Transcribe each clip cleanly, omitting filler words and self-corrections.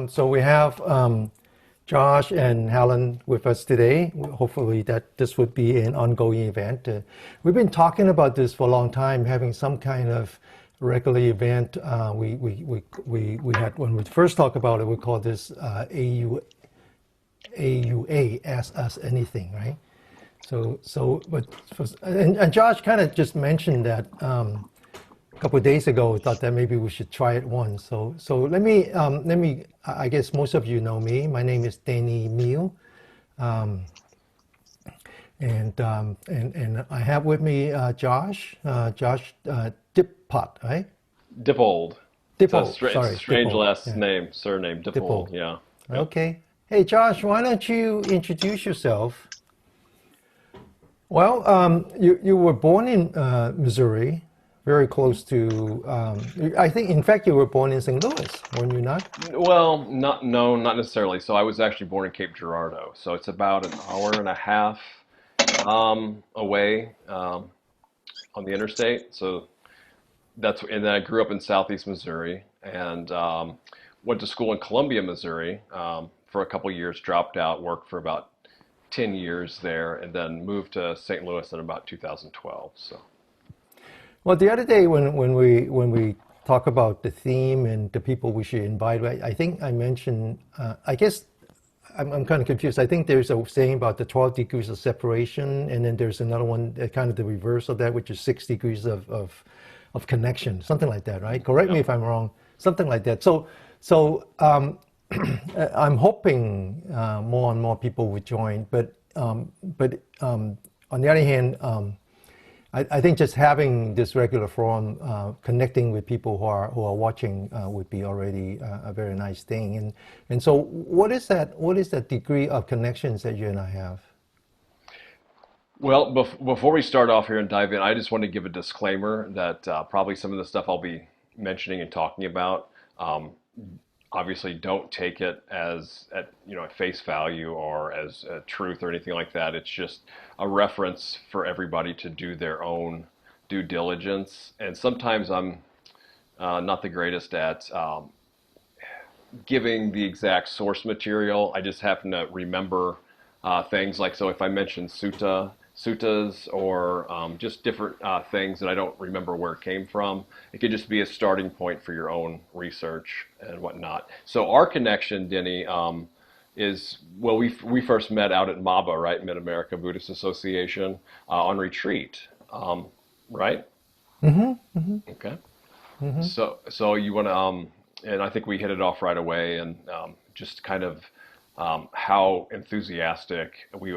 So we have Josh and Helen with us today. Hopefully that this would be an ongoing event. We've been talking about this for a long time, having some kind of regular event. We had, when we first talked about it, we called this AUA, Ask Us Anything, right? And Josh kind of just mentioned that a couple of days ago. We thought that maybe we should try it once. So let me. I guess most of you know me. My name is Denny Miu, um, and I have with me Josh Dippot, right? Dippold. Dippo, It's a sorry, strange Dippo, last yeah, name, surname, Dippold. Dippo. Yeah. Yep. Okay. Hey, Josh, why don't you introduce yourself? Well, you were born in Missouri, very close to. I think, in fact, you were born in St. Louis, weren't you not? Well, not necessarily. So I was actually born in Cape Girardeau. So it's about an hour and a half away on the interstate. So and then I grew up in Southeast Missouri and went to school in Columbia, Missouri for a couple years, dropped out, worked for about 10 years there, and then moved to St. Louis in about 2012. So. Well, the other day when we talk about the theme and the people we should invite, I think I mentioned. I guess I'm kind of confused. I think there's a saying about the 12 degrees of separation, and then there's another one, kind of the reverse of that, which is 6 degrees of connection, something like that, right? Correct me Yep. if I'm wrong, something like that. I'm hoping more and more people would join, but on the other hand, I think just having this regular forum, connecting with people who are watching, would be already a very nice thing. And so, what is that degree of connections that you and I have? Well, before we start off here and dive in, I just want to give a disclaimer that probably some of the stuff I'll be mentioning and talking about, um, obviously don't take it as at face value or as truth or anything like that. It's just a reference for everybody to do their own due diligence. And sometimes I'm not the greatest at giving the exact source material. I just happen to remember things like, so if I mention suttas, or just different things that I don't remember where it came from, it could just be a starting point for your own research and whatnot. So our connection, Denny, is, well, we first met out at MABA, right, Mid America Buddhist Association, on retreat, right? Okay. So you want to, and I think we hit it off right away, and just kind of how enthusiastic we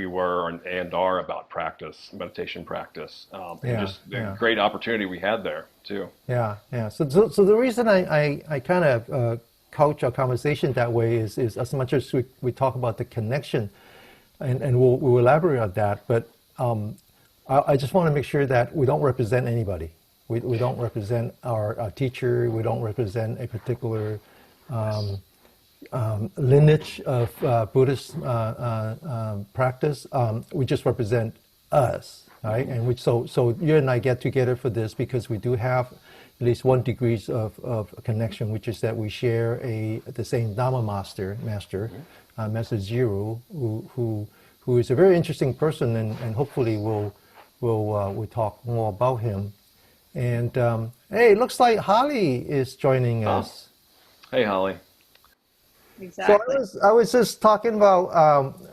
were and are about practice, meditation practice, and Yeah, just the yeah. great opportunity we had there too. Yeah, yeah. So the reason I kind of couch our conversation that way is as much as we talk about the connection, and we'll elaborate on that, but I just want to make sure that we don't represent anybody. We don't represent our teacher. We don't represent a particular lineage of Buddhist practice. We just represent us, right? And so you and I get together for this because we do have at least one degrees of connection, which is that we share the same Dhamma master, Master Zero, who is a very interesting person, and hopefully we'll talk more about him. And hey, it looks like Holly is joining Oh, us. hey, Holly. So Exactly. I was just talking about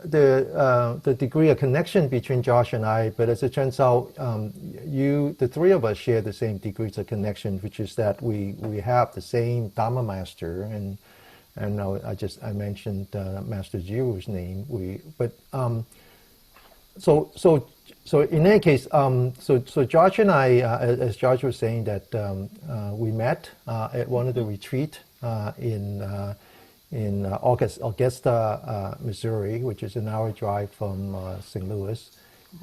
the degree of connection between Josh and I, but as it turns out, the three of us share the same degrees of connection, which is that we have the same Dharma master, and now I mentioned Master Jiru's name. So so so in any case, so Josh and I, as Josh was saying, that we met at one of the retreat in Augusta, Missouri, which is an hour drive from St. Louis.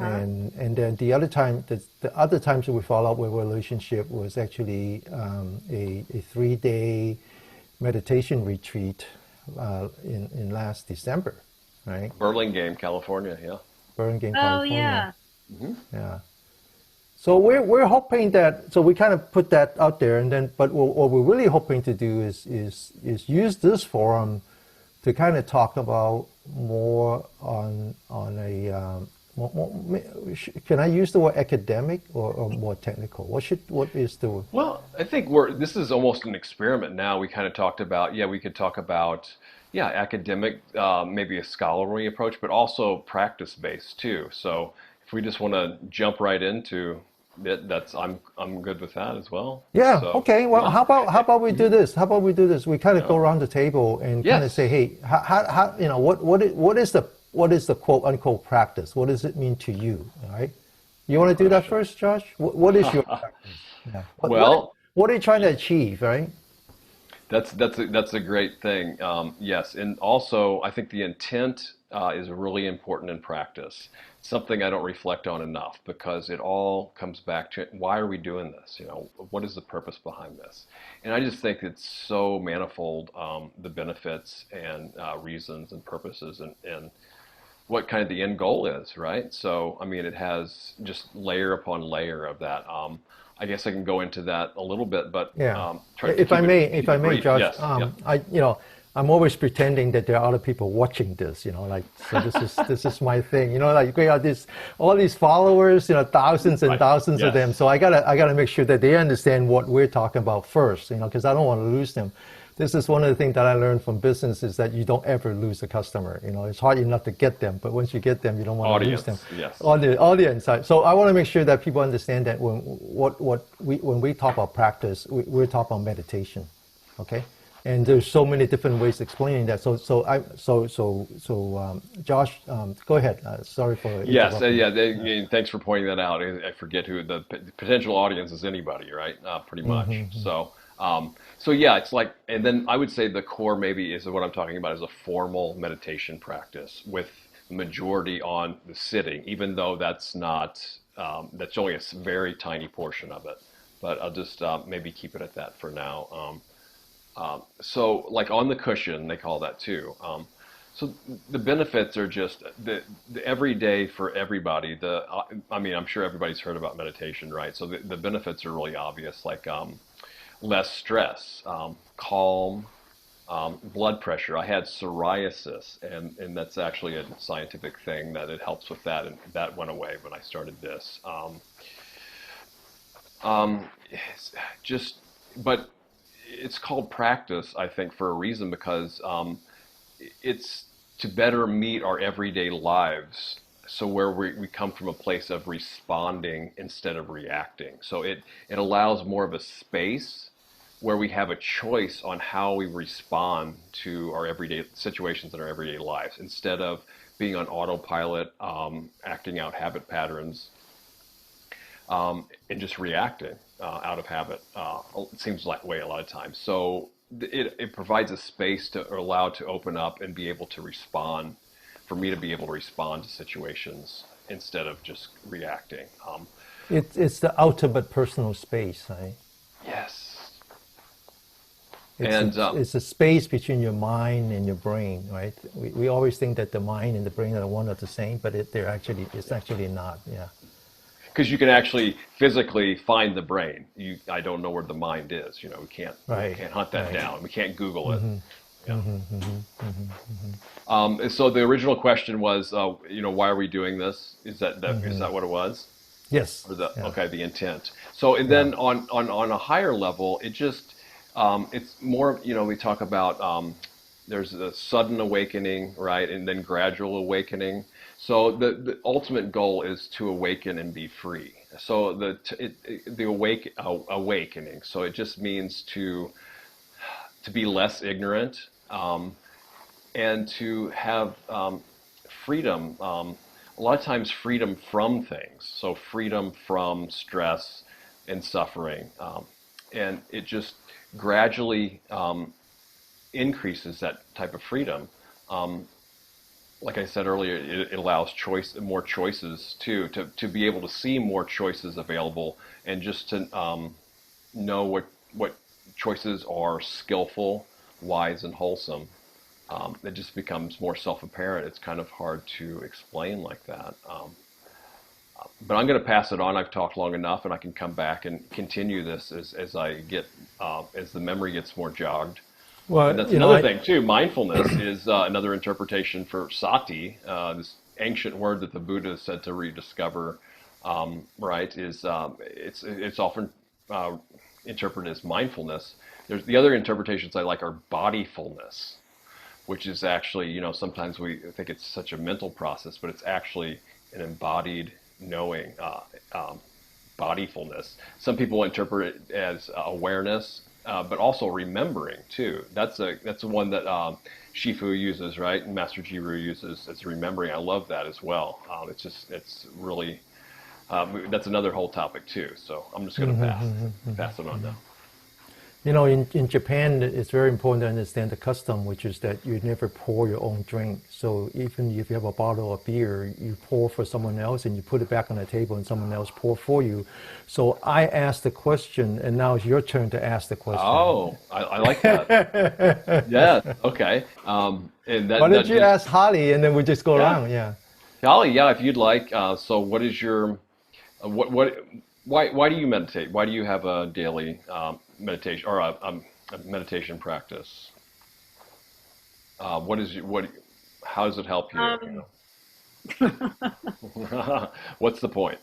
Uh-huh. And then the other times that we follow up with a relationship was actually a 3-day meditation retreat in last December, right? Burlingame, California. Yeah. Burlingame, Oh California. yeah. Hmm. Yeah. So we're hoping that, so we kind of put that out there, and then, but what we're really hoping to do is use this forum to kind of talk about more on a can I use the word academic or more technical? What is the Well, I think this is almost an experiment now. We kind of talked about, yeah, we could talk about, yeah, academic, maybe a scholarly approach, but also practice-based too. So if we just want to jump right into it, I'm good with that as well. Yeah, So okay. Well, yeah, how about we do this? How about we do this? We kind of yeah. go around the table and kind of say, Yes. hey, how you know, what is the quote unquote practice? What does it mean to you? All right. You want to do that Question. first, Josh? What is your practice? Yeah. Well, What are you trying to achieve, right? that's a great thing. Yes, and also I think the intent is really important in practice. Something I don't reflect on enough because it all comes back to why are we doing this? You know, what is the purpose behind this? And I just think it's so manifold, the benefits and reasons and purposes and what kind of the end goal is, right? So, I mean, it has just layer upon layer of that. I guess I can go into that a little bit, but Yeah. try to keep If I it may, brief. Josh, Yes, yeah. I'm always pretending that there are other people watching this, like, so this is my thing, like we got all these followers, thousands and Right. thousands of Yes. them. So I gotta make sure that they understand what we're talking about first, because I don't want to lose them. This is one of the things that I learned from business is that you don't ever lose a customer. It's hard enough to get them, but once you get them, you don't want to lose them. Yes. Audience. So I want to make sure that people understand that when we talk about practice, we're talking about meditation, okay? And there's so many different ways of explaining that. Josh, go ahead. Sorry for Yes, interrupting. yeah. Thanks for pointing that out. I forget who the potential audience is. Anybody, right? Pretty much. So yeah, it's like, and then I would say the core maybe is what I'm talking about is a formal meditation practice with the majority on the sitting, even though that's not that's only a very tiny portion of it. But I'll just maybe keep it at that for now. So like on the cushion, they call that too. So the benefits are just the everyday for everybody. I mean, I'm sure everybody's heard about meditation, right? So the benefits are really obvious, like less stress, calm, blood pressure. I had psoriasis, and that's actually a scientific thing that it helps with that, and that went away when I started this. Just, but it's called practice, I think, for a reason because it's to better meet our everyday lives. So where we come from a place of responding instead of reacting. So it allows more of a space where we have a choice on how we respond to our everyday situations in our everyday lives instead of being on autopilot, acting out habit patterns, and just reacting out of habit. It seems like way a lot of times. So it provides a space to allow to open up and be able to respond, for me to be able to respond to situations instead of just reacting. It's the ultimate personal space, right? Yes. It's a space between your mind and your brain, right? We always think that the mind and the brain are one and the same, but it's actually not. Yeah. Because you can actually physically find the brain. I don't know where the mind is. We can't hunt that down. We can't Google it. Yeah. So the original question was, why are we doing this? Is that what it was? Yes. Or Yeah. okay, the intent. So and then on a higher level, it just it's more. We talk about there's a sudden awakening, right, and then gradual awakening. So the ultimate goal is to awaken and be free. So the awakening. So it just means to be less ignorant and to have freedom. A lot of times, freedom from things. So freedom from stress and suffering, and it just gradually increases that type of freedom. Like I said earlier, it allows more choices too, to be able to see more choices available, and just to know what choices are skillful, wise, and wholesome. It just becomes more self-apparent. It's kind of hard to explain like that. But I'm going to pass it on. I've talked long enough, and I can come back and continue this as I get as the memory gets more jogged. And Well, that's you know, another thing too. Mindfulness is another interpretation for sati, this ancient word that the Buddha is said to rediscover. Right? Is it's often interpreted as mindfulness. There's the other interpretations I like are bodyfulness, which is actually, sometimes we think it's such a mental process, but it's actually an embodied knowing, bodyfulness. Some people interpret it as awareness, but also remembering too. That's one that Shifu uses, right? And Master Jiru uses as remembering. I love that as well. It's really, that's another whole topic too. So I'm just going to pass it on now. You know, in Japan, it's very important to understand the custom, which is that you never pour your own drink. So even if you have a bottle of beer, you pour for someone else and you put it back on the table and someone else pour for you. So I asked the question, and now it's your turn to ask the question. Oh, I like that. Yeah, okay. And Why don't you ask Holly, and then we just go around, yeah. Holly, yeah, if you'd like. So what is your, why do you meditate? Why do you have a daily meditation or a meditation practice? How does it help you? What's the point?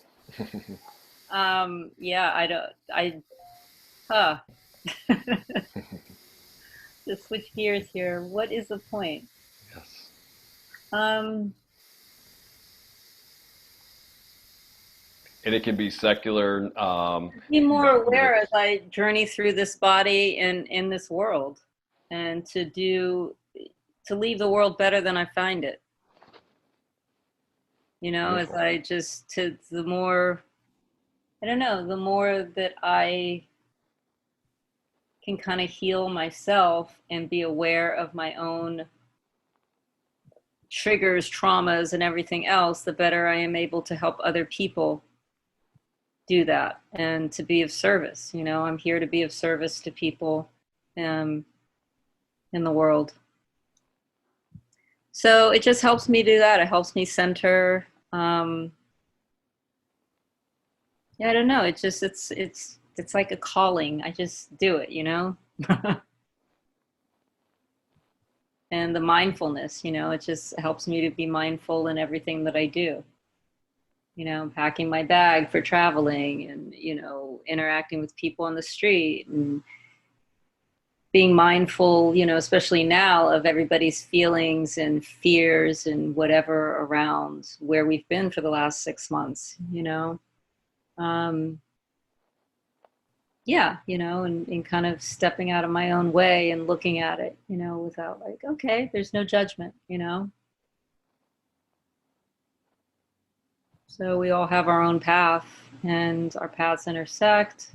To switch gears here, what is the point? Yes. And it can be secular. Be more aware as I journey through this body and in this world, and to leave the world better than I find it. As I the more that I can kind of heal myself and be aware of my own triggers, traumas, and everything else, the better I am able to help other people do that and to be of service. I'm here to be of service to people in the world. So it just helps me do that. It helps me center. I don't know. It's like a calling. I just do it, And the mindfulness, it just helps me to be mindful in everything that I do. Packing my bag for traveling and, interacting with people on the street and being mindful, especially now, of everybody's feelings and fears and whatever around where we've been for the last 6 months, and kind of stepping out of my own way and looking at it, without like, okay, there's no judgment, So we all have our own path, and our paths intersect.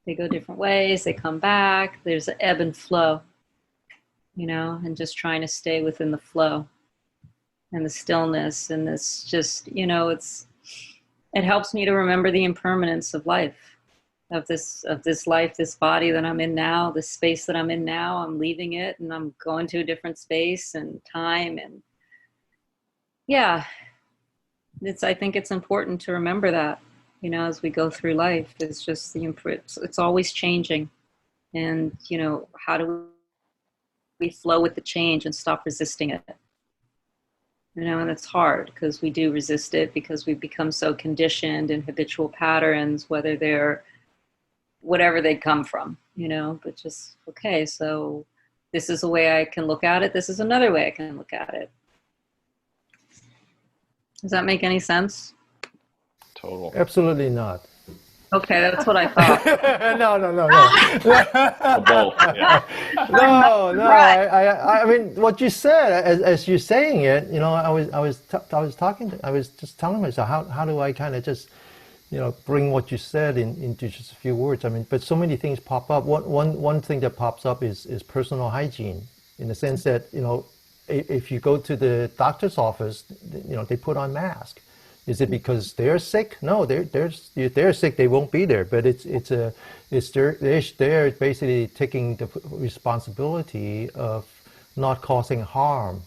They go different ways. They come back. There's an ebb and flow, and just trying to stay within the flow and the stillness. And this just, it helps me to remember the impermanence of life, of this life, this body that I'm in now, this space that I'm in now. I'm leaving it and I'm going to a different space and time. And yeah. I think it's important to remember that, as we go through life. It's just it's always changing. And, how do we flow with the change and stop resisting it? And it's hard because we do resist it because we've become so conditioned in habitual patterns, whatever they come from, but just, okay, so this is a way I can look at it. This is another way I can look at it. Does that make any sense? Total. Absolutely not. Okay, that's what I thought. No. Both, yeah. No. Right. I mean, what you said, as you're saying it, I was just telling myself, how do I kind of just, bring what you said into just a few words. I mean, but so many things pop up. One thing that pops up is personal hygiene, in the sense that, if you go to the doctor's office, they put on masks. Is it because they're sick? No, if they're sick, they won't be there. But they're basically taking the responsibility of not causing harm,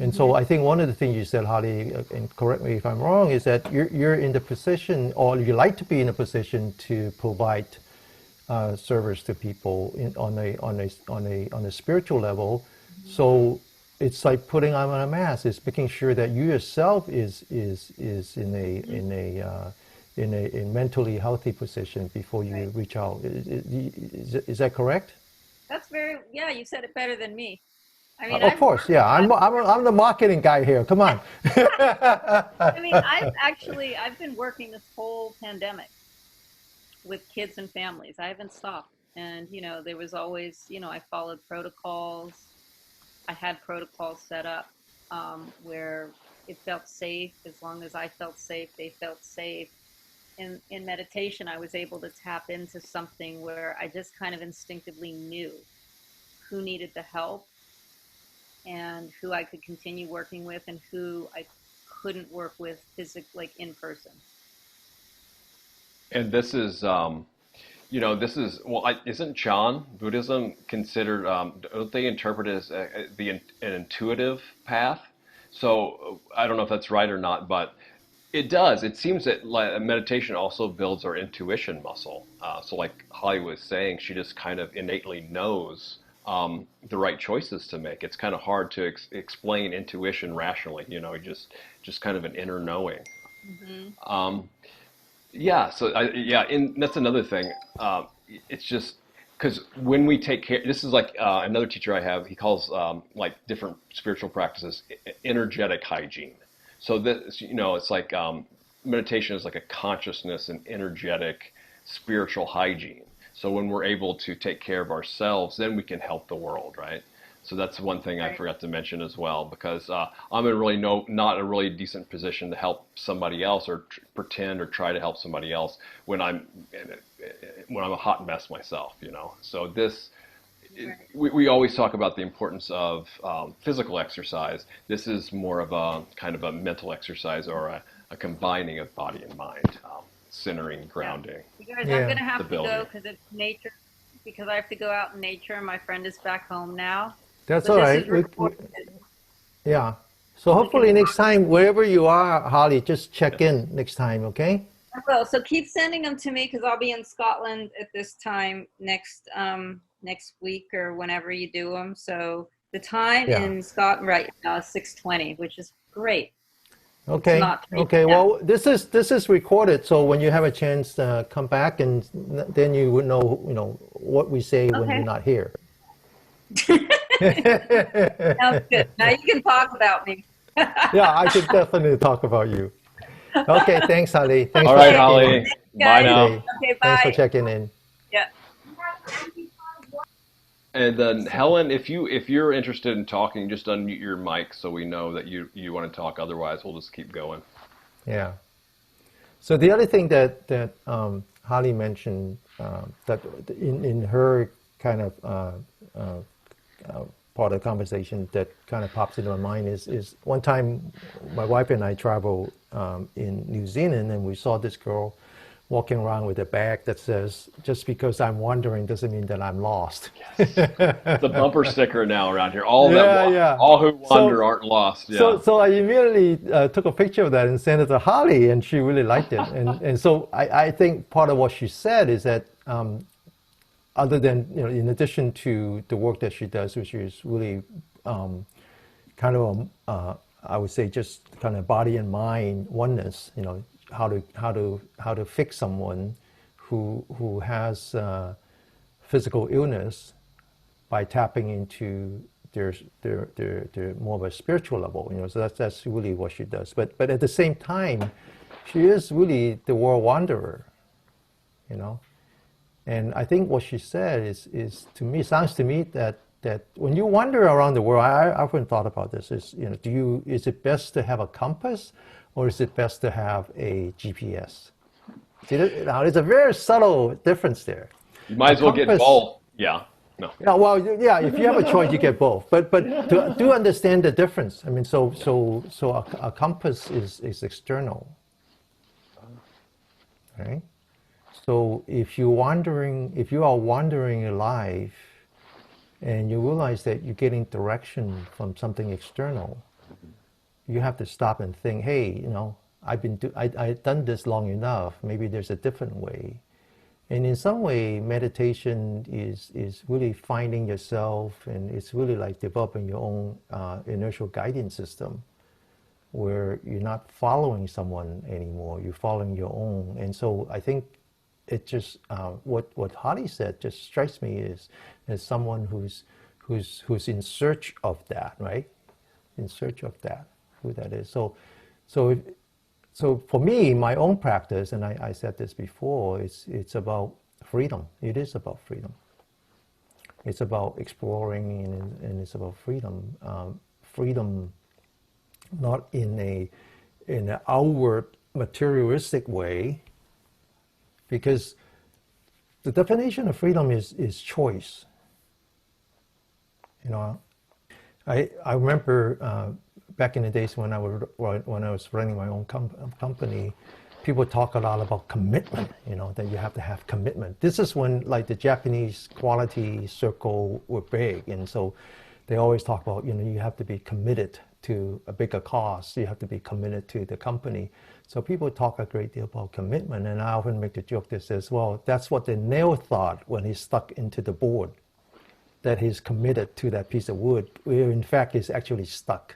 And so I think one of the things you said, Holly, and correct me if I'm wrong, is that you're in the position, or you like to be in a position to provide service to people on a spiritual level. So it's like putting on a mask. It's making sure that you yourself is in a mentally healthy position before you reach out. Is that correct? That's yeah, you said it better than me. I mean, Of course, yeah. I'm the marketing guy here. Come on. I mean, I've been working this whole pandemic with kids and families. I haven't stopped. And, there was always, I followed protocols. I had protocols set up where it felt safe. As long as I felt safe, they felt safe. In meditation, I was able to tap into something where I just kind of instinctively knew who needed the help and who I could continue working with and who I couldn't work with physically, like in person. And this is, isn't Chan Buddhism considered, don't they interpret it as an intuitive path? So I don't know if that's right or not, but it does. It seems that meditation also builds our intuition muscle. So like Holly was saying, she just kind of innately knows the right choices to make. It's kind of hard to explain intuition rationally, just kind of an inner knowing. Mm-hmm. Yeah, so that's another thing. It's just because when we take care, this is like another teacher I have, he calls like different spiritual practices energetic hygiene. So this, it's like meditation is like a consciousness and energetic spiritual hygiene. So when we're able to take care of ourselves, then we can help the world, right? So that's one thing I forgot to mention as well, because I'm in really not a really decent position to help somebody else or pretend or try to help somebody else when I'm a hot mess myself, So this, we always talk about the importance of physical exercise. This is more of a kind of a mental exercise or a combining of body and mind, centering, grounding. You guys, I'm going to have to go because it's nature, because I have to go out in nature and my friend is back home now. That's all right. Yeah. So hopefully next time, wherever you are, Holly, just check in next time, okay? I will. So keep sending them to me because I'll be in Scotland at this time next week or whenever you do them. So the time in Scotland right now is 6:20, which is great. Okay. Okay. Well, this is recorded, so when you have a chance, come back, and then you would know, what we say when you're not here. Sounds good. Now you can talk about me. Yeah, I could definitely talk about you. Okay, thanks, Holly. Thanks All right, Holly. Bye now. Okay, bye. Thanks for checking in. Yeah. And then Helen, if you're interested in talking, just unmute your mic so we know that you want to talk. Otherwise, we'll just keep going. Yeah. So the other thing that Holly mentioned that in her kind of part of the conversation that kind of pops into my mind is one time my wife and I traveled in New Zealand, and we saw this girl walking around with a bag that says, "Just because I'm wandering doesn't mean that I'm lost." Yes. The bumper sticker now around here. All who wander aren't lost. Yeah. So I immediately took a picture of that and sent it to Holly, and she really liked it. And so I think part of what she said is that other than, in addition to the work that she does, which is really kind of, I would say, just kind of body and mind oneness, how to fix someone who has physical illness by tapping into their more of a spiritual level. So that's really what she does. But at the same time, she is really the world wanderer. And I think what she said is to me, sounds to me that when you wander around the world, I often thought about this, is it best to have a compass, or is it best to have a GPS? See, now there's a very subtle difference there. You might as well get both. Yeah. No. Yeah. Well, yeah. If you have a choice, you get both. But do understand the difference. I mean, so a compass is external, right? So if you are wandering in life, and you realize that you're getting direction from something external, you have to stop and think, hey, I've done this long enough. Maybe there's a different way. And in some way, meditation is really finding yourself, and it's really like developing your own inertial guidance system, where you're not following someone anymore, you're following your own. And so I think it just, what Holly said just strikes me as someone who's in search of that, right? In search of that, who that is. So for me, my own practice, and I said this before, it's about freedom. It is about freedom. It's about exploring, and it's about freedom. Freedom, not in an outward materialistic way, because the definition of freedom is choice. I remember back in the days when I was running my own company, people talk a lot about commitment. That you have to have commitment. This is when like the Japanese quality circle were big, and so they always talk about you have to be committed to a bigger cause. You have to be committed to the company. So people talk a great deal about commitment, and I often make the joke that says, well, that's what the nail thought when he stuck into the board, that he's committed to that piece of wood, where in fact he's actually stuck.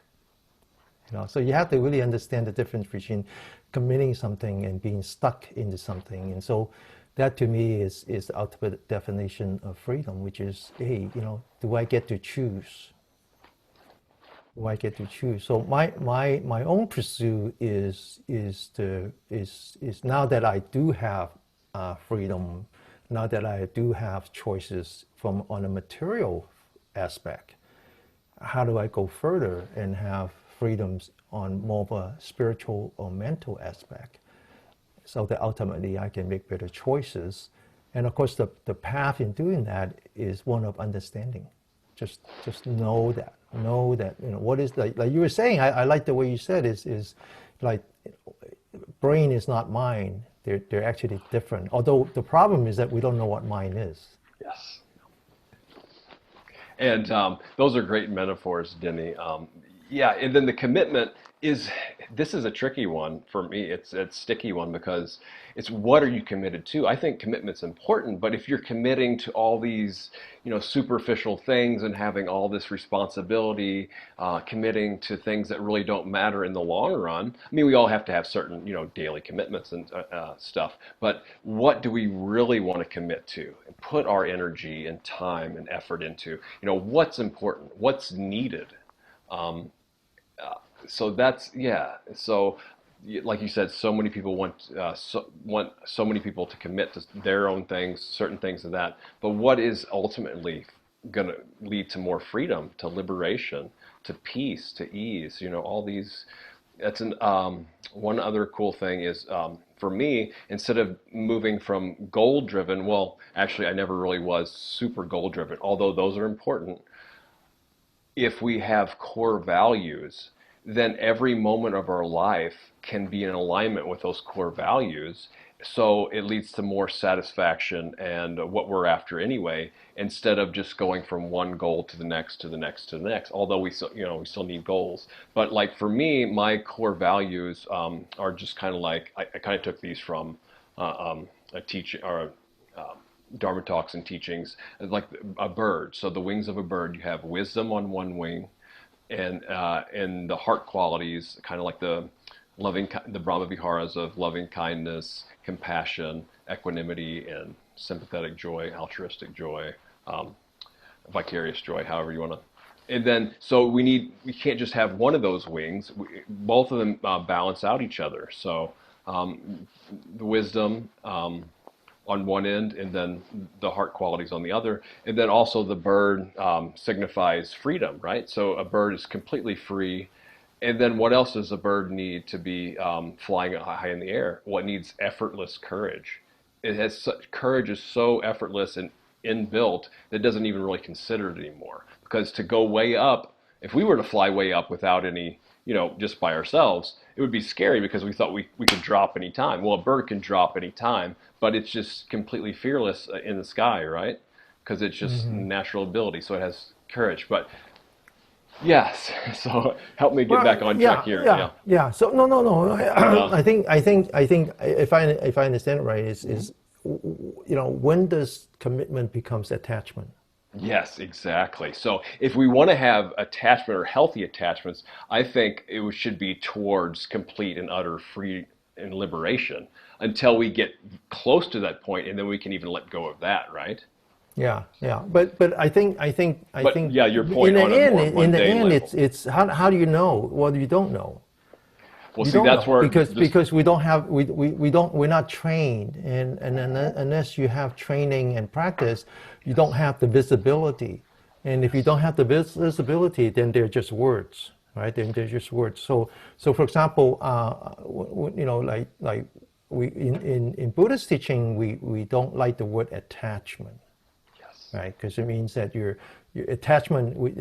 So you have to really understand the difference between committing something and being stuck into something. And so that to me is the ultimate definition of freedom, which is, hey, do I get to choose? Do I get to choose? So my own pursuit is now that I do have freedom, now that I do have choices on a material aspect, how do I go further and have freedoms on more of a spiritual or mental aspect, so that ultimately I can make better choices? And of course, the path in doing that is one of understanding. Just know that. What is like you were saying. I like the way you said is like brain is not mind. They're actually different. Although the problem is that we don't know what mind is. Yes. And those are great metaphors, Denny. Yeah, and then the commitment this is a tricky one for me. It's a sticky one, because it's what are you committed to? I think commitment's important, but if you're committing to all these, superficial things and having all this responsibility, committing to things that really don't matter in the long run. I mean, we all have to have certain, daily commitments and stuff, but what do we really want to commit to and put our energy and time and effort into? What's important? What's needed? So that's, yeah. So like you said, so many people want so many people to commit to their own things, certain things of that. But what is ultimately going to lead to more freedom, to liberation, to peace, to ease? All these. That's one other cool thing is, for me, instead of moving from goal driven, well, actually, I never really was super goal driven, although those are important. If we have core values, then every moment of our life can be in alignment with those core values. So it leads to more satisfaction and what we're after anyway, instead of just going from one goal to the next, to the next, to the next. Although we still need goals. But like for me, my core values are just kind of like, I kind of took these from a teaching or Dharma talks and teachings, like a bird. So the wings of a bird, you have wisdom on one wing, and the heart qualities, kind of like the Brahma Viharas of loving kindness, compassion, equanimity, and sympathetic joy, altruistic joy, vicarious joy, however you want to. And then, so we can't just have one of those wings. Both of them balance out each other. So the wisdom on one end, and then the heart qualities on the other. And then also the bird signifies freedom, right? So a bird is completely free. And then what else does a bird need to be flying high in the air? Well, it needs effortless courage. Courage is so effortless and inbuilt that it doesn't even really consider it anymore. Because to go way up, if we were to fly way up without any, just by ourselves, it would be scary because we thought we could drop any time. Well, a bird can drop any time, but it's just completely fearless in the sky, right? Because it's just natural ability, so it has courage. But Yes. So help me get back on track here. Yeah. Yeah. So no. Yeah. I think if I understand it right, is when does commitment becomes attachment? Yes, exactly. So if we want to have attachment or healthy attachments, I think should be towards complete and utter free and liberation until we get close to that point, and then we can even let go of that, right? Yeah. But I think But yeah, your in point the on a end, more mundane level. it's how do you know? Well, you don't know. Well, You see, don't that's know where this, because we don't have we're not trained, and unless you have training and practice, you don't have the visibility, and if you don't have the visibility, then they're just words, right? Then they're just words. So for example, like we in Buddhist teaching, we don't like the word attachment, yes. right? Because it means that your attachment. Well,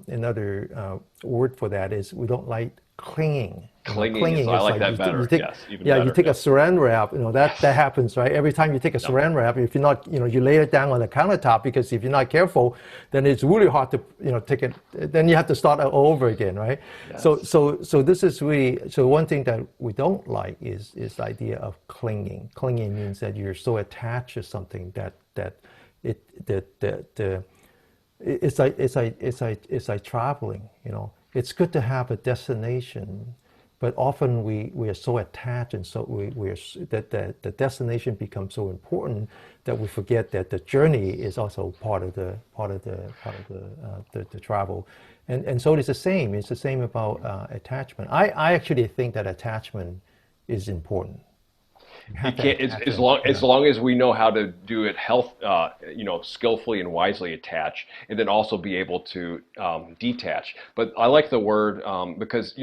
Another word for that is we don't like clinging. clinging is, Clinging I is like like that you better. take, Yes, even yeah, you better. take a Yeah. saran wrap. That happens, right? Every time you take a Yep. saran wrap, if you're not, you lay it down on the countertop because if you're not careful, then it's really hard to, take it. Then you have to start all over again, right? So Yes. so this is really so one thing that we don't like is the idea of clinging. Clinging means that you're so attached to something that the it's like traveling. It's good to have a destination, but often we are so attached, and so we are that the destination becomes so important that we forget that the journey is also part of the travel, and so it's the same. It's the same about attachment. I actually think that attachment is important. You have It to can't attach as it. long as long as we know how to do it skillfully and wisely attach, and then also be able to detach. But I like the word because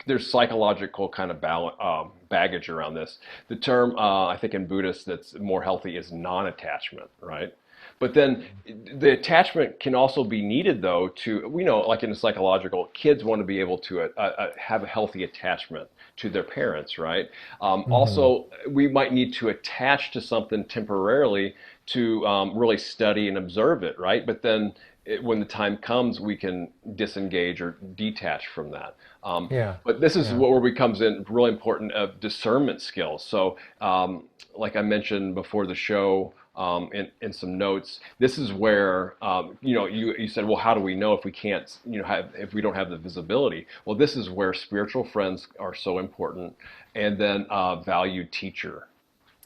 there's psychological kind of baggage around this. The term I think in Buddhist that's more healthy is non-attachment, right? But then the attachment can also be needed, though, to, we know, like in the psychological, kids want to be able to have a healthy attachment to their parents, right? Mm-hmm. Also, we might need to attach to something temporarily to really study and observe it, right? But then when the time comes, we can disengage or detach from that. Yeah, But this is yeah. where we comes in really important of discernment skills. So, like I mentioned before the show, in some notes, this is where you said, well, how do we know if we can't if we don't have the visibility? Well, this is where spiritual friends are so important, and then valued teacher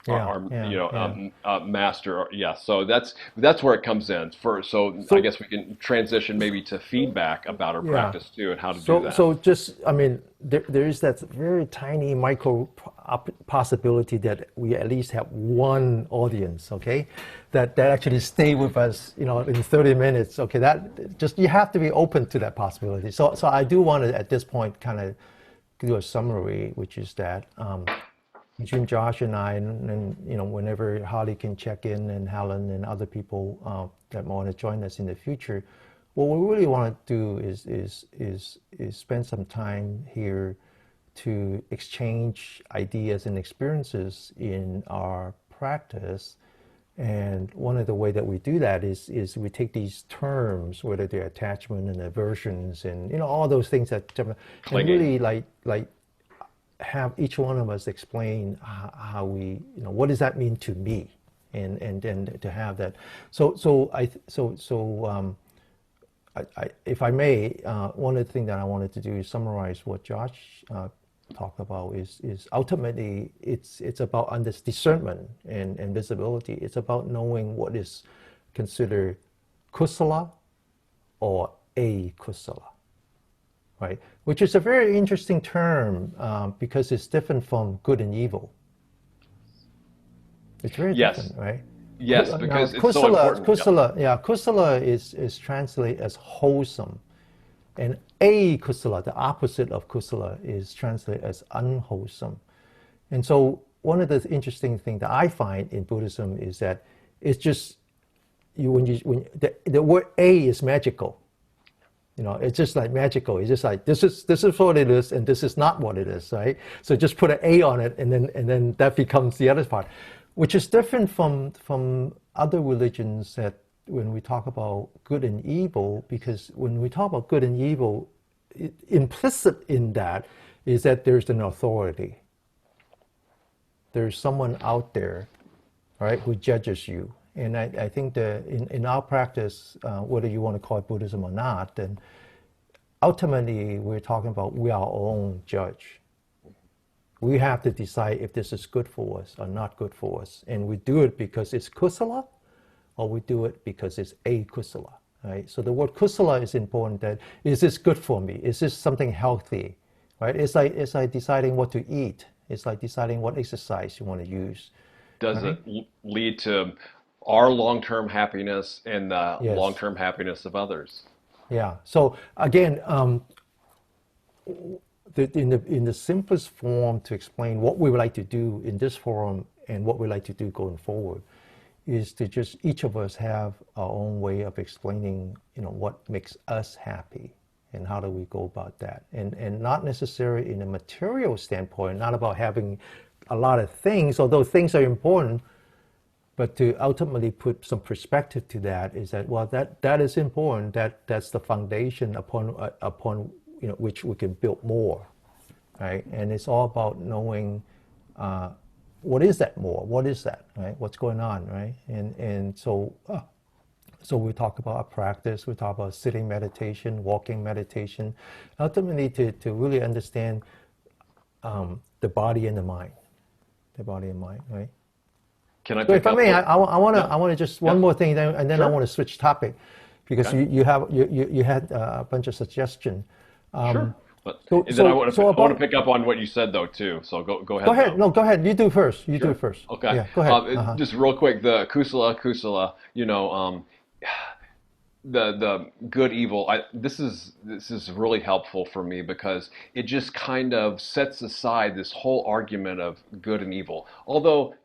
Yeah, our yeah, yeah. master. Yeah, so that's where it comes in first. So I So guess we can transition maybe to feedback about our yeah, practice too and how to do so that. so just I mean, there is that very tiny micro possibility that we at least have one audience, okay, that actually stay with us, in 30 minutes. Okay, that just you have to be open to that possibility. So I do want to at this point kind of do a summary, which is that. Between Josh and I, and whenever Holly can check in, and Helen and other people that want to join us in the future, what we really want to do is spend some time here to exchange ideas and experiences in our practice. And one of the way that we do that is we take these terms, whether they're attachment and aversions, and all those things and Clinging. really like have each one of us explain how we, what does that mean to me, and then to have that. If I may, one of the things that I wanted to do is summarize what Josh talked about is ultimately it's about discernment and visibility. It's about knowing what is considered kusala or a kusala, right? Which is a very interesting term because it's different from good and evil. It's very Yes, different, right? yes, Now, because it's so important. Yep. kusala is translated as wholesome, and a kusala, the opposite of kusala, is translated as unwholesome. And so, one of the interesting things that I find in Buddhism is that it's just when the word a is magical. It's just like magical. It's just like this is what it is, and this is not what it is, right? So just put an A on it, and then that becomes the other part, which is different from other religions that when we talk about good and evil, because when we talk about good and evil, implicit in that is that there's an authority. There's someone out there, right, who judges you. And I think that in our practice, whether you want to call it Buddhism or not, then ultimately we're talking about we are our own judge. We have to decide if this is good for us or not good for us. And we do it because it's kusala, or we do it because it's akusala, right? So the word kusala is important, that is this good for me? Is this something healthy, right? It's like deciding what to eat. It's like deciding what exercise you want to use. Does Right? it lead to our long-term happiness and the Yes. long-term happiness of others? Yeah. So again, in the simplest form to explain what we would like to do in this forum and what we like to do going forward is to just each of us have our own way of explaining, what makes us happy and how do we go about that, and not necessarily in a material standpoint, not about having a lot of things, although things are important, but to ultimately put some perspective to that is that, well, that is important, that's the foundation upon which we can build more, right? And it's all about knowing what is that more, what is that, right? What's going on, right? And so we talk about our practice, we talk about sitting meditation, walking meditation, ultimately to really understand the body and the mind, right? Can I So pick if I up? may, I want to just one Yeah. more thing, and then I Sure. want to switch topic, because Okay. you had a bunch of suggestions. Sure. But So and then I want to about pick up on what you said though too. So go go ahead ahead. though. No, go ahead. You do first. You do Sure. it first. Okay. Yeah, go ahead. Just real quick, the kusala, the good evil. This is really helpful for me because it just kind of sets aside this whole argument of good and evil. Although,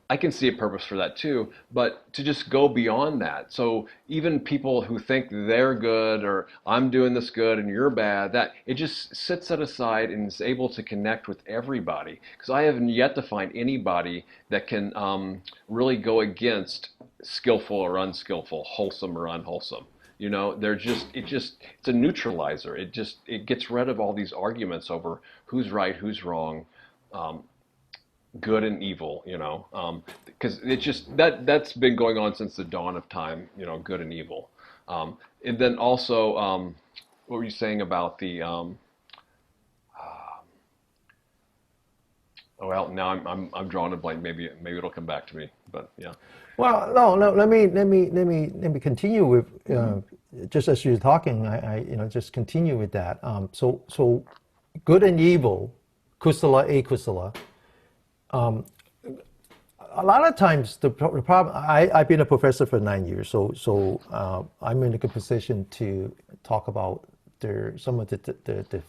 I can see a purpose for that too, but to just go beyond that. So even people who think they're good or I'm doing this good and you're bad, that it just sets that aside and is able to connect with everybody. Because I haven't yet to find anybody that can really go against skillful or unskillful, wholesome or unwholesome. It's a neutralizer. It gets rid of all these arguments over who's right, who's wrong. Good and evil, because it's just that's been going on since the dawn of time, good and evil. And then also, what were you saying about the? Well, now I'm drawing a blank. Maybe it'll come back to me. But yeah. Well, no, no. Let me continue with just as you're talking. I just continue with that. So good and evil, kusala, akusala. A lot of times the problem, I've been a professor for 9 years, so I'm in a good position to talk about some of the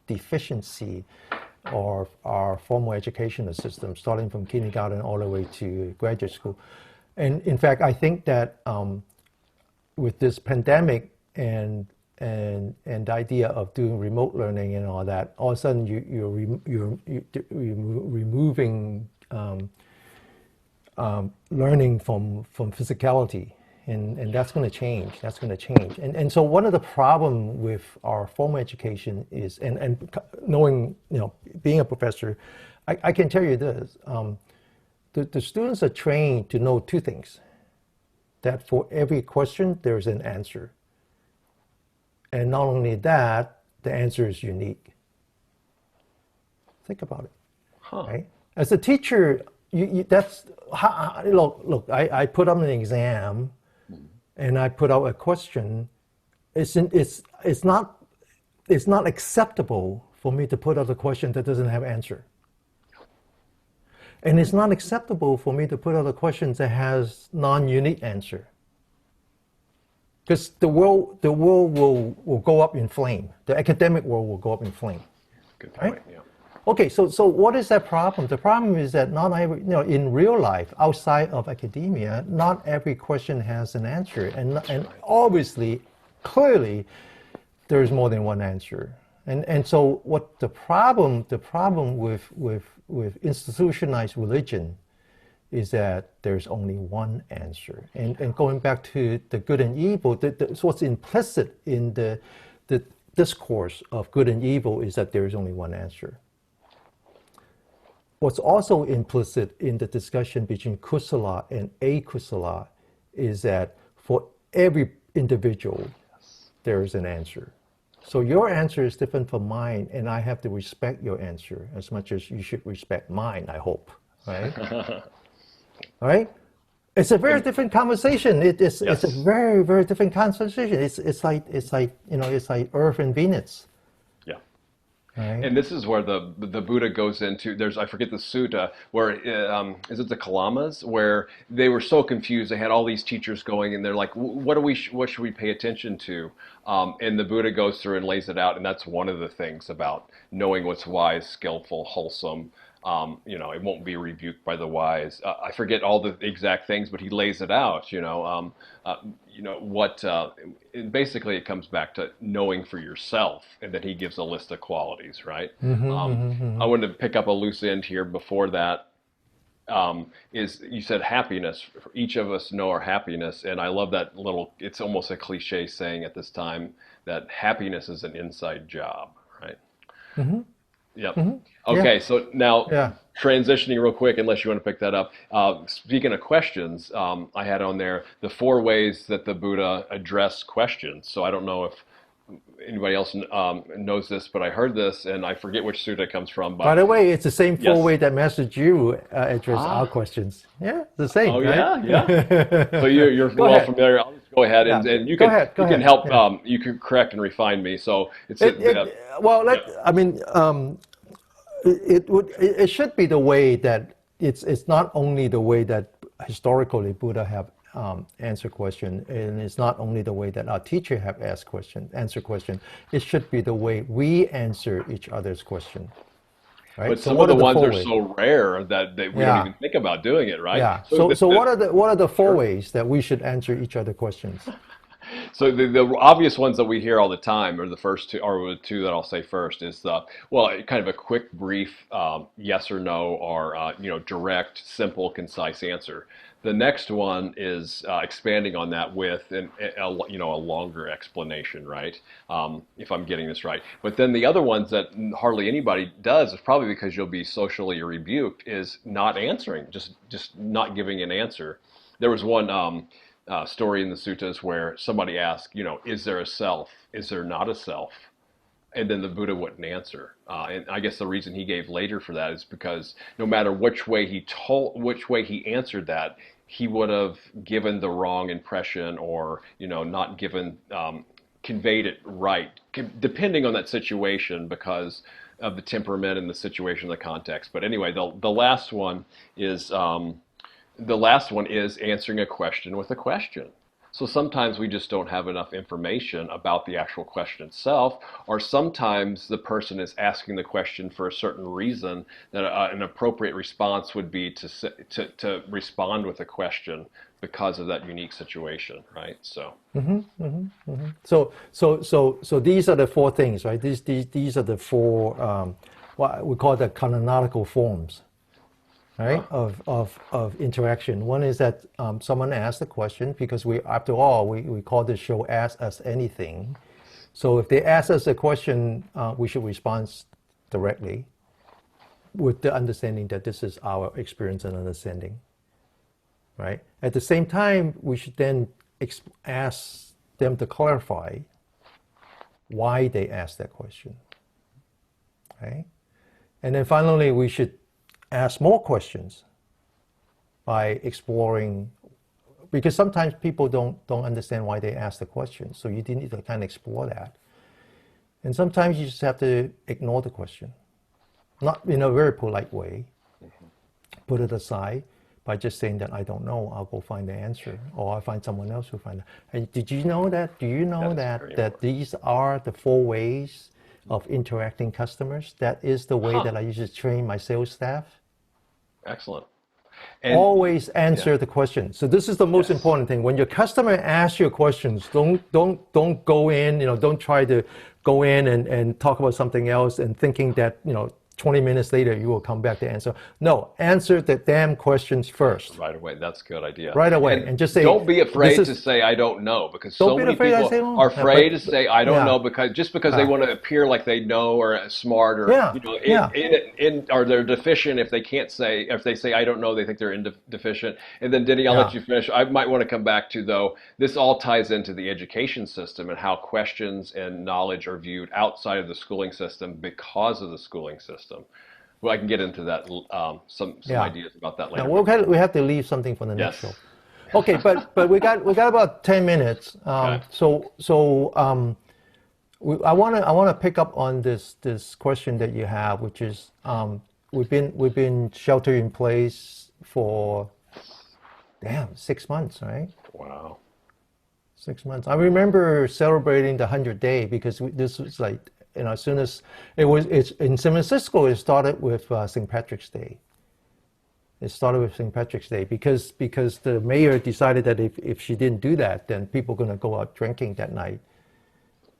deficiency of our formal educational system, starting from kindergarten all the way to graduate school. And in fact, I think that with this pandemic and the idea of doing remote learning and all that, all of a sudden you're removing learning from physicality, and that's going to change. That's going to change. And so one of the problem with our formal education is, and knowing, being a professor, I can tell you this: the students are trained to know two things. That for every question there's an answer. And not only that, the answer is unique. Think about it, right? As a teacher, that's how, look. I put up an exam, and I put out a question. It's not acceptable for me to put out a question that doesn't have answer. And it's not acceptable for me to put out a question that has non-unique answer. Because the world will go up in flame. The academic world will go up in flame. Good point. Right? Yeah. Okay, so what is that problem? The problem is that not every, in real life, outside of academia, not every question has an answer, and obviously, clearly, there is more than one answer. And so what the problem with institutionalized religion is that there's only one answer. And going back to the good and evil, so what's implicit in the discourse of good and evil is that there is only one answer. What's also implicit in the discussion between kusala and akusala is that for every individual, there is an answer. So your answer is different from mine, and I have to respect your answer as much as you should respect mine, I hope, right? Right? It's a very different conversation. It's a very, very different conversation. It's like Earth and Venus. Yeah. Right? And this is where the Buddha goes into, I forget the sutta, where, is it the Kalamas, where they were so confused. They had all these teachers going, and they're like, what should we pay attention to? And the Buddha goes through and lays it out, and that's one of the things about knowing what's wise, skillful, wholesome. It won't be rebuked by the wise. I forget all the exact things, but he lays it out. Basically it comes back to knowing for yourself, and then he gives a list of qualities, right? I wanted to pick up a loose end here before that. Is you said happiness. Each of us know our happiness, and I love that little. It's almost a cliche saying at this time that happiness is an inside job, right? Yep. Okay, so now transitioning real quick, unless you want to pick that up. Speaking of questions, I had on there the 4 ways that the Buddha addressed questions. So I don't know if anybody else knows this, but I heard this, and I forget which sutta it comes from. But by the way, it's the same 4 way that Master Jiru addressed our questions. Yeah, the same. Oh, right? yeah. So you're well familiar. I'll just go ahead and you can go ahead. Help. Yeah. You can correct and refine me. So it should be the way that it's not only the way that historically Buddha have answered question, and it's not only the way that our teacher have answer question. It should be the way we answer each other's question. Right? But some of the ones are so rare that we don't even think about doing it, right? Yeah. So what are the 4 ways that we should answer each other's questions? So the obvious ones that we hear all the time are the first 2, or the 2 that I'll say first is kind of a quick, brief yes or no, or direct, simple, concise answer. The next one is expanding on that with a longer explanation, right? If I'm getting this right. But then the other ones that hardly anybody does, is probably because you'll be socially rebuked, is not answering, just not giving an answer. There was one story in the suttas where somebody asked, is there a self? Is there not a self? And then the Buddha wouldn't answer. And I guess the reason he gave later for that is because no matter which way he answered that, he would have given the wrong impression, or not conveyed it right, depending on that situation, because of the temperament and the situation, the context. But anyway, the last one is answering a question with a question. So sometimes we just don't have enough information about the actual question itself, or sometimes the person is asking the question for a certain reason that an appropriate response would be to respond with a question because of that unique situation, right? So. So these are the 4 things, right? These are the 4 what we call the canonical forms. Right, of interaction. One is that someone asks a question, because after all, we call this show Ask Us Anything. So if they ask us a question, we should respond directly with the understanding that this is our experience and understanding. Right? At the same time, we should then ask them to clarify why they asked that question. Right? And then finally, we should ask more questions by exploring, because sometimes people don't understand why they ask the question. So you need to kind of explore that. And sometimes you just have to ignore the question, not in a very polite way. Put it aside by just saying that I don't know, I'll go find the answer, or I'll find someone else who find it. Hey, did you know that? Do you know that these are the 4 ways of interacting customers? That is the way that I usually train my sales staff. Excellent. And always answer the question. So this is the most important thing. When your customer asks you questions, don't go in, don't try to go in and talk about something else and thinking that, 20 minutes later you will come back to answer. No, answer the damn questions first. Right away. That's a good idea. Right away. And And just say, don't be this afraid to is, say I don't know, because don't so be many afraid I people say, oh, are yeah, afraid to say I don't yeah, know because they want to appear like they know or smart or yeah, yeah. or they're deficient if they can't say if they say I don't know, they think they're deficient. And then Denny, I'll let Yeah. you finish. I might want to come back to, though, this all ties into the education system and how questions and knowledge are viewed outside of the schooling system because of the schooling system. Well, I can get into that, some Yeah. ideas about that Now later. But we have to leave something for the next show. yes. Okay, but we got about 10 minutes. Okay. I wanna pick up on this question that you have, which is we've been shelter in place for 6 months, right? Wow. 6 months. I remember celebrating the 100th day because this was like, as soon as it's in San Francisco, it started with St. Patrick's Day. It started with St. Patrick's Day because the mayor decided that if she didn't do that, then people are going to go out drinking that night.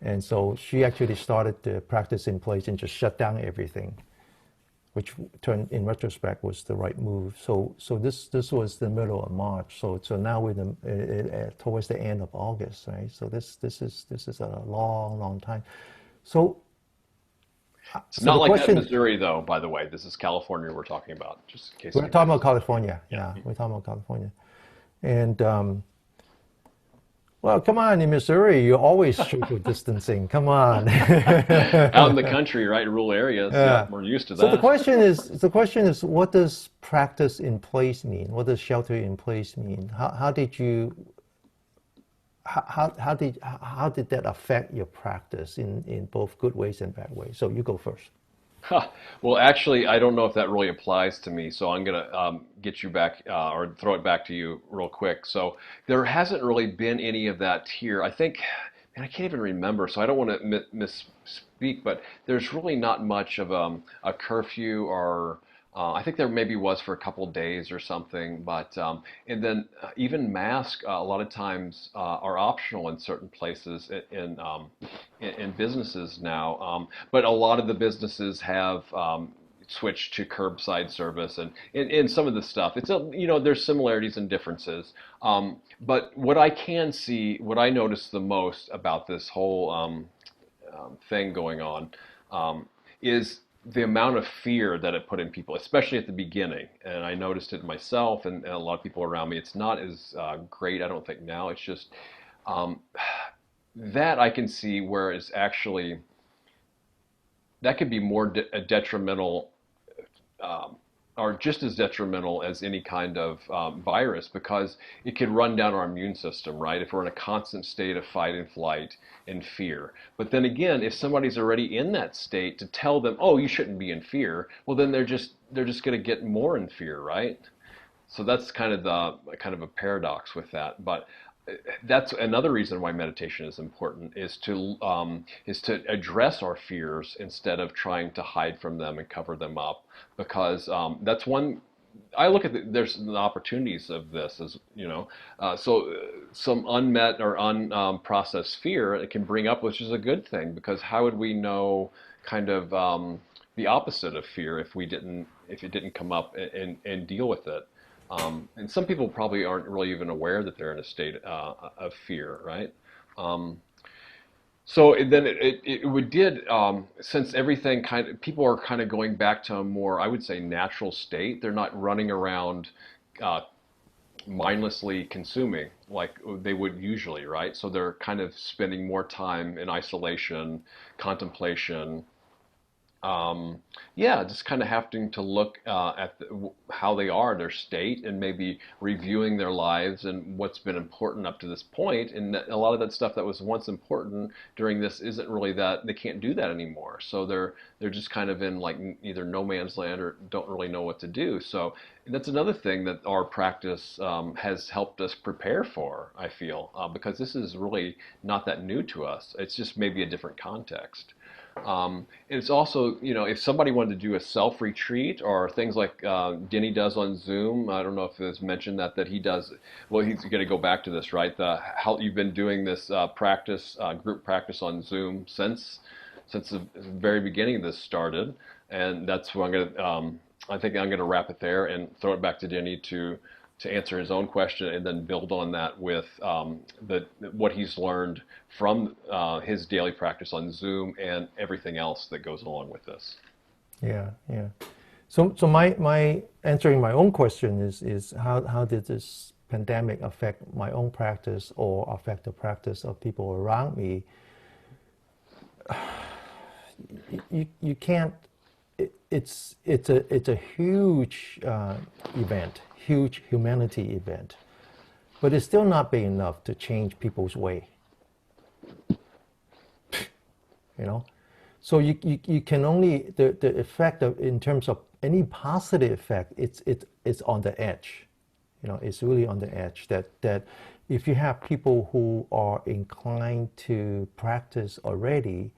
And so she actually started the practice in place and just shut down everything, which turned, in retrospect, was the right move. So this was the middle of March. So now we're towards the end of August, right? So this is a long time. So It's not like that in Missouri, though, by the way. This is California we're talking about, just in case. We're talking about California. Yeah, we're talking about California. And well, come on, in Missouri, you're always social distancing. Come on. Out in the country, right, rural areas, yeah, we're used to that. So the question is, what does practice in place mean? What does shelter in place mean? How did that affect your practice in both good ways and bad ways? So you go first. Well, actually, I don't know if that really applies to me, so I'm going to get you back or throw it back to you real quick. So there hasn't really been any of that here. I think, and I can't even remember, so I don't want to misspeak, but there's really not much of a curfew or I think there maybe was for a couple of days or something, but and then even masks a lot of times are optional in certain places in businesses now. But a lot of the businesses have switched to curbside service and in some of the stuff. It's there's similarities and differences. But what I can see, what I notice the most about this whole thing going on is the amount of fear that it put in people, especially at the beginning. And I noticed it myself and a lot of people around me. It's not as great, I don't think, now. It's just that I can see where it's actually, that could be more detrimental or just as detrimental as any kind of virus, because it could run down our immune system, right? If we're in a constant state of fight and flight and fear. But then again, if somebody's already in that state, to tell them, oh, you shouldn't be in fear, well, then they're just going to get more in fear, right? So that's kind of a paradox with that. But that's another reason why meditation is important, is to address our fears instead of trying to hide from them and cover them up, because that's one. I look at there's the opportunities of this, as so some unmet or unprocessed fear it can bring up, which is a good thing, because how would we know kind of the opposite of fear if it didn't come up and deal with it? And some people probably aren't really even aware that they're in a state of fear, right? So then since everything people are kind of going back to a more, I would say, natural state. They're not running around mindlessly consuming like they would usually, right? So they're kind of spending more time in isolation, contemplation. Just kind of having to look at how they are, their state, and maybe reviewing their lives and what's been important up to this point. And a lot of that stuff that was once important during this isn't really that, they can't do that anymore. So they're just kind of in like either no man's land or don't really know what to do. So that's another thing that our practice has helped us prepare for, I feel, because this is really not that new to us. It's just maybe a different context. And it's also, if somebody wanted to do a self-retreat or things like Denny does on Zoom, I don't know if it's mentioned that he does, well, he's going to go back to this, right? How you've been doing this group practice on Zoom since. since the very beginning this started, and that's what I'm gonna. I think I'm gonna wrap it there and throw it back to Denny to answer his own question, and then build on that with what he's learned from his daily practice on Zoom and everything else that goes along with this. Yeah, yeah. So my answering my own question is how did this pandemic affect my own practice or affect the practice of people around me? You can't. It's a huge event, huge humanity event, but it's still not big enough to change people's way. You know, so you can only the effect of in terms of any positive effect, it's on the edge. You know, it's really on the edge that if you have people who are inclined to practice already,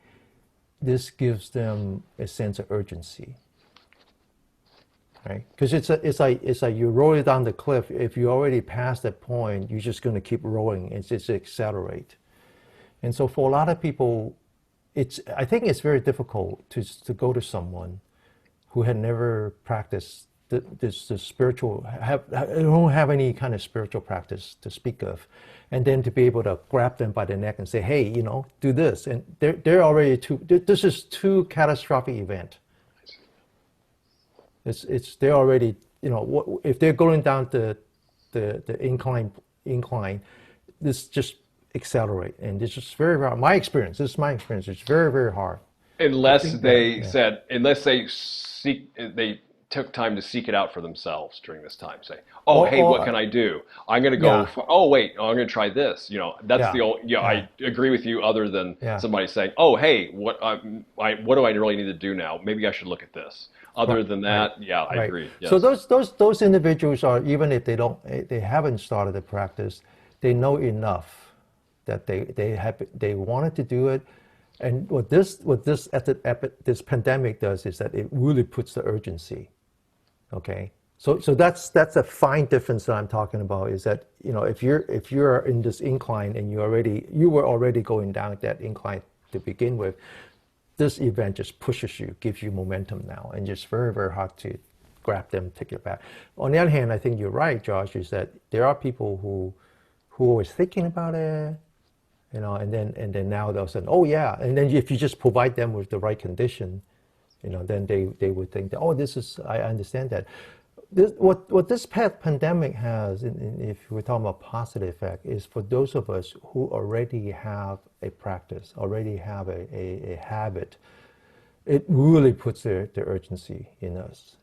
this gives them a sense of urgency, right? Because it's like you roll it down the cliff. If you already passed that point, you're just going to keep rolling and just accelerate. And so for a lot of people, I think it's very difficult to go to someone who had never practiced the spiritual, don't have any kind of spiritual practice to speak of, and then to be able to grab them by the neck and say, hey, you know, do this. And they're already this is too catastrophic event. They're already, you know, if they're going down the incline, this just accelerate. And this is very hard. This is my experience. It's very, very hard. Unless they took time to seek it out for themselves during this time. Say, oh, hey, what can I do? I'm going to go, I'm going to try this. You know, that's the only, I agree with you other than somebody saying, oh, hey, what do I really need to do now? Maybe I should look at this. Other than that, I agree. Yes. So those individuals are, even if they haven't started the practice, they know enough that they wanted to do it. And what this pandemic does is that it really puts the urgency. Okay, so that's a fine difference that I'm talking about. Is that, you know, if you're in this incline and you were already going down that incline to begin with, this event just pushes you, gives you momentum now, and just very, very hard to grab them, take it back. On the other hand, I think you're right, Josh, is that there are people who are always thinking about it, you know, and then now they'll say, oh yeah, and then if you just provide them with the right condition, you know, then they would think that, oh, I understand that. What this pandemic has, if we're talking about positive effect, is for those of us who already have a practice, already have a habit, it really puts the urgency in us.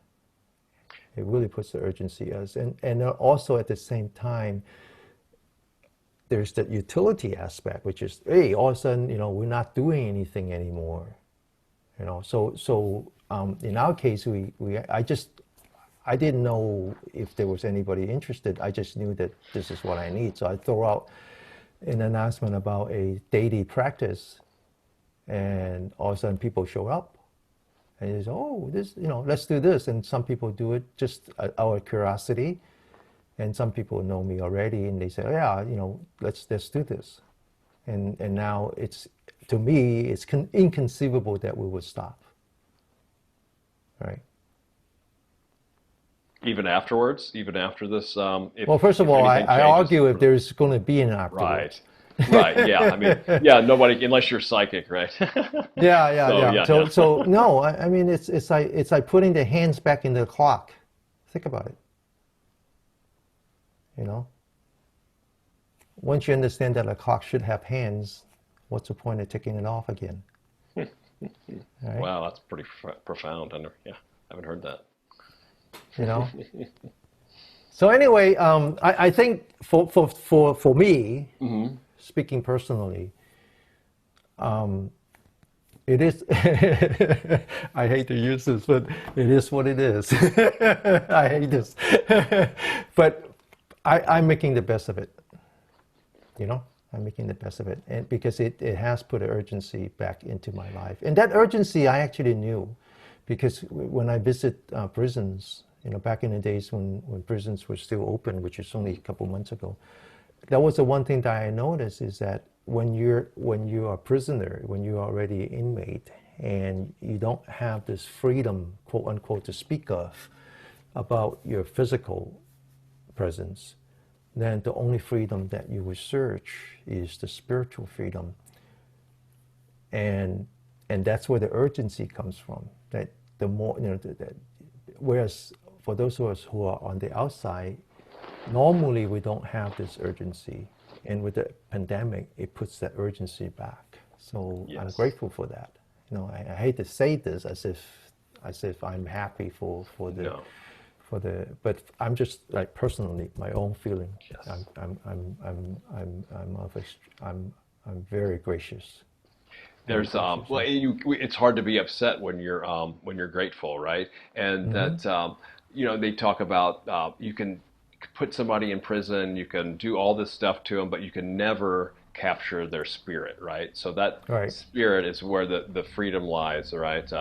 It really puts the urgency in us. And also at the same time, there's that utility aspect, which is, hey, all of a sudden, you know, we're not doing anything anymore. You know, so in our case, I didn't know if there was anybody interested. I just knew that this is what I need. So I throw out an announcement about a daily practice, and all of a sudden people show up, and they say, oh, this, you know, let's do this. And some people do it just out of curiosity, and some people know me already, and they say, oh, yeah, you know, let's do this. And now to me, it's inconceivable that we would stop. Right. Even afterwards, even after this. Well, first of all, I argue if there's going to be an afterwards. Right. Yeah. I mean, yeah. Nobody, unless you're psychic, right? Yeah. So no. I mean, it's like putting the hands back in the clock. Think about it. You know. Once you understand that a clock should have hands, what's the point of taking it off again? Right? Wow, that's pretty profound. I haven't heard that. You know. So anyway, I think for me, speaking personally, it is. I hate to use this, but it is what it is. I hate this, but I'm making the best of it. You know, I'm making the best of it, and because it has put an urgency back into my life, and that urgency I actually knew, because when I visit prisons, you know, back in the days when prisons were still open, which is only a couple months ago, that was the one thing that I noticed is that when you're a prisoner, when you're already an inmate, and you don't have this freedom, quote unquote, to speak of about your physical presence, then the only freedom that you will search is the spiritual freedom. And that's where the urgency comes from. That the more, whereas for those of us who are on the outside, normally we don't have this urgency. And with the pandemic, it puts that urgency back. So I'm grateful for that. I hate to say this as if I'm happy for the, but I'm just like personally my own feeling. Yes. I'm very gracious. There's well, it's hard to be upset when you're grateful, right? And that they talk about you can put somebody in prison, you can do all this stuff to them, but you can never capture their spirit, right? So that spirit is where the freedom lies, right?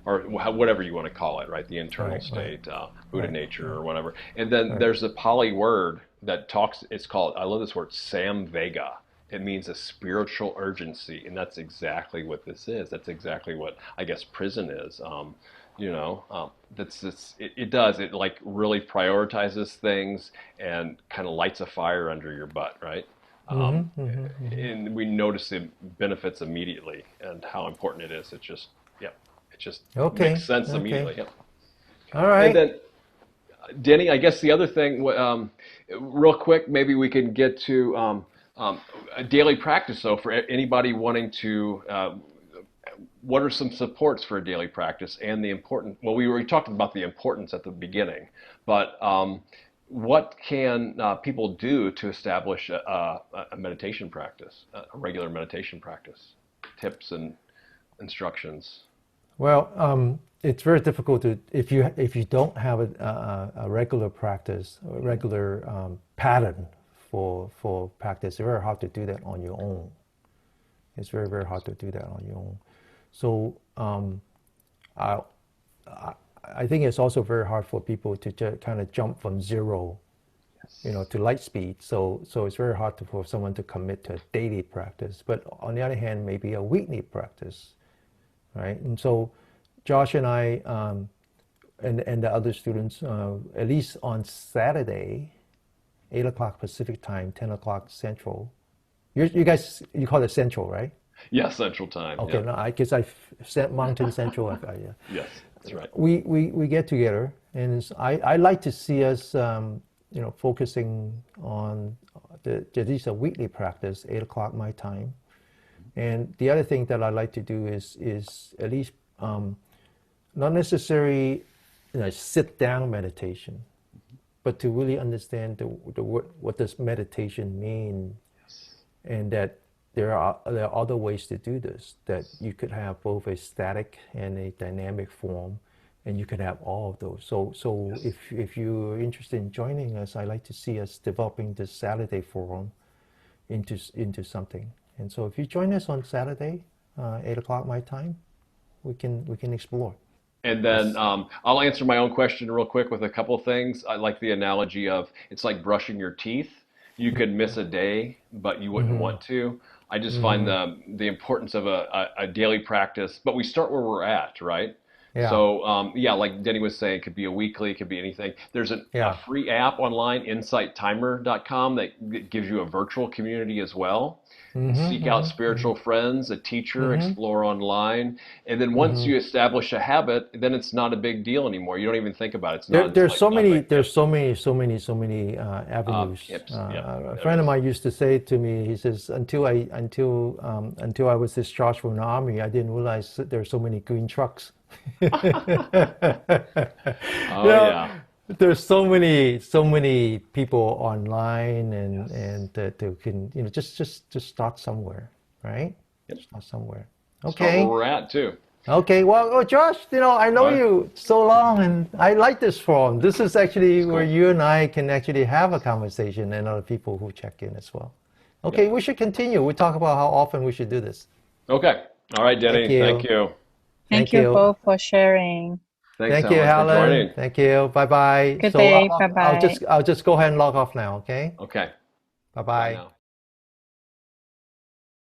Or whatever you want to call it, right? The internal state, Buddha nature, or whatever. And then there's a Pali word that talks. It's called, I love this word, samvega. It means a spiritual urgency, and that's exactly what this is. That's exactly what I guess prison is. It does. It like really prioritizes things and kind of lights a fire under your butt, right? And we notice the benefits immediately and how important it is. It just makes sense immediately. Yep. All right. And then, Denny, I guess the other thing, real quick, maybe we can get to a daily practice. So for anybody wanting to, what are some supports for a daily practice and the important? Well, we were talking about the importance at the beginning, but what can people do to establish a meditation practice, a regular meditation practice? Tips and instructions. Well, it's very difficult to if you don't have a regular practice, a regular pattern for practice. It's very hard to do that on your own. It's very, very hard to do that on your own. So I think it's also very hard for people to just kind of jump from zero, to light speed. So it's very hard for someone to commit to a daily practice. But on the other hand, maybe a weekly practice, right? And so Josh and I and the other students, at least on Saturday, 8 o'clock Pacific time, 10 o'clock Central. You guys, you call it Central, right? Yeah, Central time. Okay, no, I guess I said Mountain Central. Yeah. Yes, that's right. We get together, and I like to see us, focusing on at least a weekly practice, 8 o'clock my time. And the other thing that I like to do is at least not necessarily sit down meditation, but to really understand what does meditation mean, and that there are other ways to do this, that you could have both a static and a dynamic form, and you could have all of those. So if you're interested in joining us, I like to see us developing this Saturday forum into something. And so if you join us on Saturday, 8 o'clock my time, we can explore. And then I'll answer my own question real quick with a couple of things. I like the analogy of it's like brushing your teeth. You could miss a day, but you wouldn't want to. I just find the importance of a daily practice, but we start where we're at, right? Yeah. So like Denny was saying, it could be a weekly, it could be anything. There's a free app online, insighttimer.com, that gives you a virtual community as well. Seek out spiritual friends, a teacher, explore online, and then once you establish a habit, then it's not a big deal anymore. You don't even think about it. It's not. There's so many avenues. A friend of mine used to say to me, he says, until I was discharged from the army, I didn't realize that there are so many green trucks. There's so many people online, and that they can just start somewhere, right? Start somewhere. Okay. Start where we're at too. Okay. Well, Josh, I know you so long, and I like this forum. This is actually where you and I can actually have a conversation, and other people who check in as well. Okay, we should continue. We talk about how often we should do this. Okay. All right, Denny. Thank you. Thank you both for sharing. Thanks, Thank you, Helen. Thank you. Bye-bye. Good day. Bye-bye. I'll just go ahead and log off now, okay? Okay. Bye-bye.